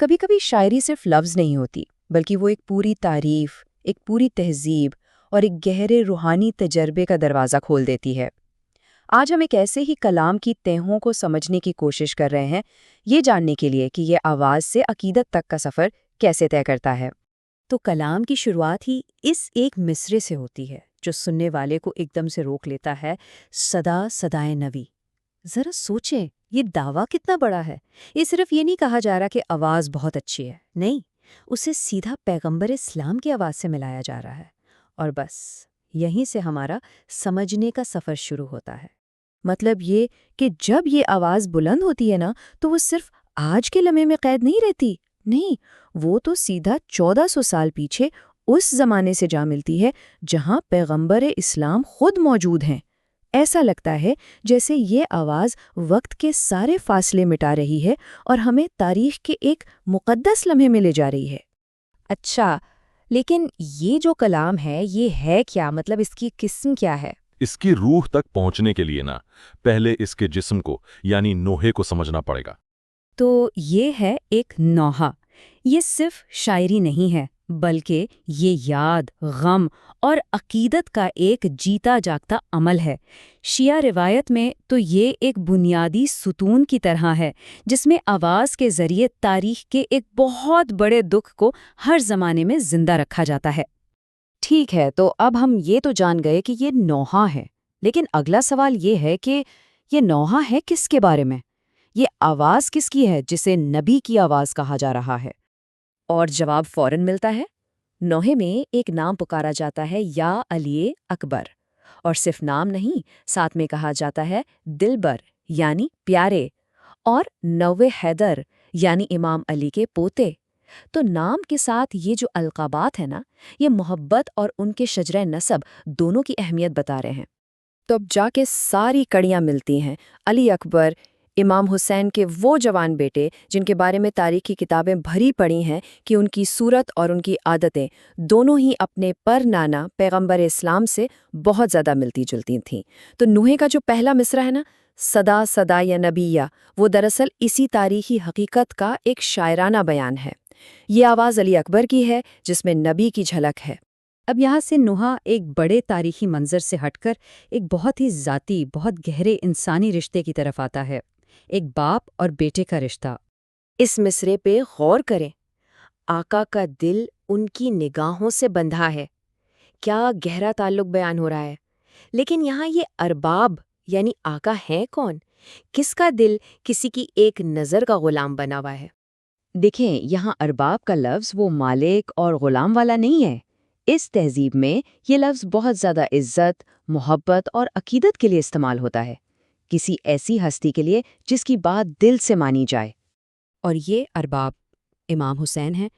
کبھی کبھی شاعری صرف لفظ نہیں ہوتی، بلکہ وہ ایک پوری تعریف، ایک پوری تہذیب اور ایک گہرے روحانی تجربے کا دروازہ کھول دیتی ہے۔ آج ہم ایک ایسے ہی کلام کی تہوں کو سمجھنے کی کوشش کر رہے ہیں، یہ جاننے کے لیے کہ یہ آواز سے عقیدت تک کا سفر کیسے طے کرتا ہے۔ تو کلام کی شروعات ہی اس ایک مصرے سے ہوتی ہے جو سننے والے کو ایک دم سے روک لیتا ہے، صدا صدائے نبی۔ ذرا سوچیں، یہ دعویٰ کتنا بڑا ہے۔ یہ صرف یہ نہیں کہا جا رہا کہ آواز بہت اچھی ہے، نہیں، اسے سیدھا پیغمبر اسلام کی آواز سے ملایا جا رہا ہے۔ اور بس یہیں سے ہمارا سمجھنے کا سفر شروع ہوتا ہے۔ مطلب یہ کہ جب یہ آواز بلند ہوتی ہے نا، تو وہ صرف آج کے لمحے میں قید نہیں رہتی، نہیں، وہ تو سیدھا 1400 سال پیچھے اس زمانے سے جا ملتی ہے جہاں پیغمبر اسلام خود موجود ہیں۔ ایسا لگتا ہے جیسے یہ آواز وقت کے سارے فاصلے مٹا رہی ہے اور ہمیں تاریخ کے ایک مقدس لمحے میں لے جا رہی ہے۔ اچھا، لیکن یہ جو کلام ہے یہ ہے کیا؟ مطلب اس کی قسم کیا ہے؟ اس کی روح تک پہنچنے کے لیے نا پہلے اس کے جسم کو یعنی نوحے کو سمجھنا پڑے گا۔ تو یہ ہے ایک نوحہ۔ یہ صرف شاعری نہیں ہے، بلکہ یہ یاد، غم اور عقیدت کا ایک جیتا جاگتا عمل ہے۔ شیعہ روایت میں تو یہ ایک بنیادی ستون کی طرح ہے جس میں آواز کے ذریعے تاریخ کے ایک بہت بڑے دکھ کو ہر زمانے میں زندہ رکھا جاتا ہے۔ ٹھیک ہے، تو اب ہم یہ تو جان گئے کہ یہ نوحہ ہے، لیکن اگلا سوال یہ ہے کہ یہ نوحہ ہے کس کے بارے میں؟ یہ آواز کس کی ہے جسے نبی کی آواز کہا جا رہا ہے؟ اور جواب فوراً ملتا ہے۔ نوحے میں ایک نام پکارا جاتا ہے، یا علی اکبر، اور صرف نام نہیں، ساتھ میں کہا جاتا ہے دلبر یعنی پیارے، اور نوے حیدر یعنی امام علی کے پوتے۔ تو نام کے ساتھ یہ جو القابات ہیں نا، یہ محبت اور ان کے شجرہ نسب دونوں کی اہمیت بتا رہے ہیں۔ تو اب جا کے ساری کڑیاں ملتی ہیں۔ علی اکبر، امام حسین کے وہ جوان بیٹے جن کے بارے میں تاریخ کی کتابیں بھری پڑی ہیں کہ ان کی صورت اور ان کی عادتیں دونوں ہی اپنے پر نانا پیغمبر اسلام سے بہت زیادہ ملتی جلتی تھیں۔ تو نوحے کا جو پہلا مصرع ہے نا، صدا صدا یا نبیہ، وہ دراصل اسی تاریخی حقیقت کا ایک شاعرانہ بیان ہے۔ یہ آواز علی اکبر کی ہے جس میں نبی کی جھلک ہے۔ اب یہاں سے نوحہ ایک بڑے تاریخی منظر سے ہٹ کر ایک بہت ہی ذاتی، بہت گہرے انسانی رشتے کی طرف آتا ہے، ایک باپ اور بیٹے کا رشتہ۔ اس مصرے پہ غور کریں، آقا کا دل ان کی نگاہوں سے بندھا ہے، کیا گہرا تعلق بیان ہو رہا ہے۔ لیکن یہاں یہ ارباب یعنی آقا ہیں کون؟ کس کا دل کسی کی ایک نظر کا غلام بنا ہوا ہے؟ دیکھیں، یہاں ارباب کا لفظ وہ مالک اور غلام والا نہیں ہے۔ اس تہذیب میں یہ لفظ بہت زیادہ عزت، محبت اور عقیدت کے لیے استعمال ہوتا ہے، کسی ایسی ہستی کے لیے جس کی بات دل سے مانی جائے۔ اور یہ ارباب امام حسین ہیں۔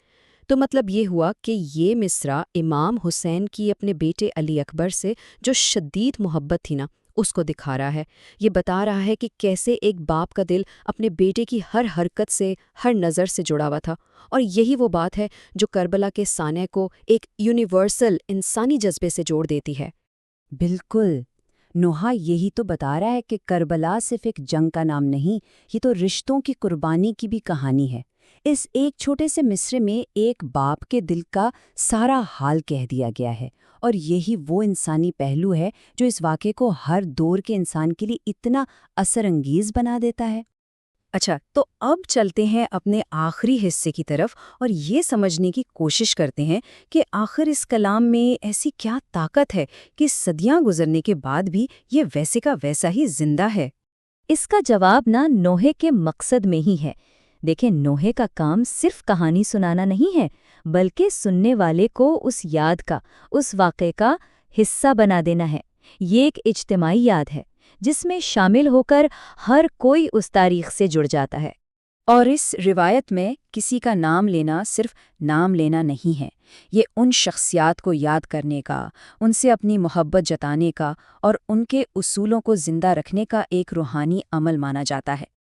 تو مطلب یہ ہوا کہ یہ مصرع امام حسین کی اپنے بیٹے علی اکبر سے جو شدید محبت تھی نا، اس کو دکھا رہا ہے۔ یہ بتا رہا ہے کہ کیسے ایک باپ کا دل اپنے بیٹے کی ہر حرکت سے، ہر نظر سے جڑا ہوا تھا، اور یہی وہ بات ہے جو کربلا کے سانحے کو ایک یونیورسل انسانی جذبے سے جوڑ دیتی ہے۔ بالکل، نوحہ یہی تو بتا رہا ہے کہ کربلا صرف ایک جنگ کا نام نہیں، یہ تو رشتوں کی قربانی کی بھی کہانی ہے۔ اس ایک چھوٹے سے مصرے میں ایک باپ کے دل کا سارا حال کہہ دیا گیا ہے، اور یہی وہ انسانی پہلو ہے جو اس واقعے کو ہر دور کے انسان کے لیے اتنا اثر انگیز بنا دیتا ہے۔ اچھا، تو اب چلتے ہیں اپنے آخری حصے کی طرف اور یہ سمجھنے کی کوشش کرتے ہیں کہ آخر اس کلام میں ایسی کیا طاقت ہے کہ صدیاں گزرنے کے بعد بھی یہ ویسے کا ویسا ہی زندہ ہے۔ اس کا جواب نہ نوحے کے مقصد میں ہی ہے۔ دیکھیں، نوحے کا کام صرف کہانی سنانا نہیں ہے، بلکہ سننے والے کو اس یاد کا، اس واقعے کا حصہ بنا دینا ہے۔ یہ ایک اجتماعی یاد ہے جس میں شامل ہو کر ہر کوئی اس تاریخ سے جڑ جاتا ہے۔ اور اس روایت میں کسی کا نام لینا صرف نام لینا نہیں ہے، یہ ان شخصیات کو یاد کرنے کا، ان سے اپنی محبت جتانے کا اور ان کے اصولوں کو زندہ رکھنے کا ایک روحانی عمل مانا جاتا ہے۔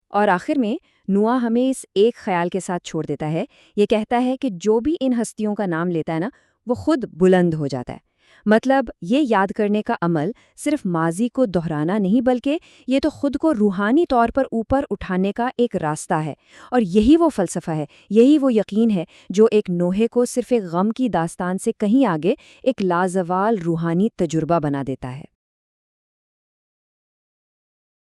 اور آخر میں نوح ہمیں اس ایک خیال کے ساتھ چھوڑ دیتا ہے، یہ کہتا ہے کہ جو بھی ان ہستیوں کا نام لیتا ہے نا، وہ خود بلند ہو جاتا ہے۔ مطلب یہ یاد کرنے کا عمل صرف ماضی کو دہرانا نہیں بلکہ یہ تو خود کو روحانی طور پر اوپر اٹھانے کا ایک راستہ ہے، اور یہی وہ فلسفہ ہے، یہی وہ یقین ہے جو ایک نوحے کو صرف ایک غم کی داستان سے کہیں آگے ایک لازوال روحانی تجربہ بنا دیتا ہے۔